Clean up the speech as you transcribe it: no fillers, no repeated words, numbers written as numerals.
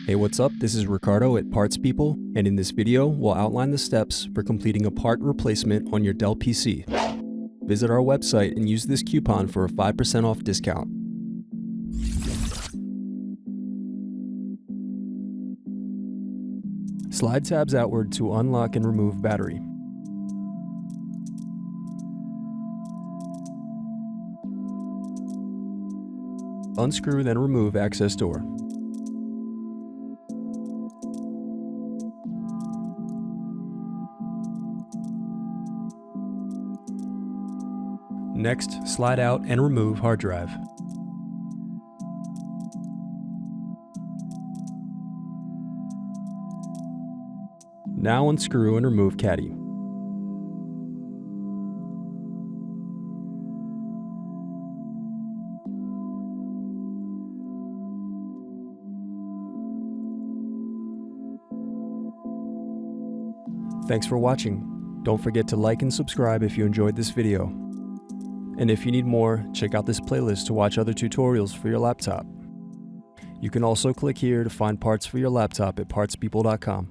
Hey, what's up? This is Ricardo at Parts People, and in this video, we'll outline the steps for completing a part replacement on your Dell PC. Visit our website and use this coupon for a 5% off discount. Slide tabs outward to unlock and remove battery. Unscrew, then remove access door. Next, slide out and remove hard drive. Now unscrew and remove Caddy. Thanks for watching. Don't forget to like and subscribe if you enjoyed this video. And if you need more, check out this playlist to watch other tutorials for your laptop. You can also click here to find parts for your laptop at partspeople.com.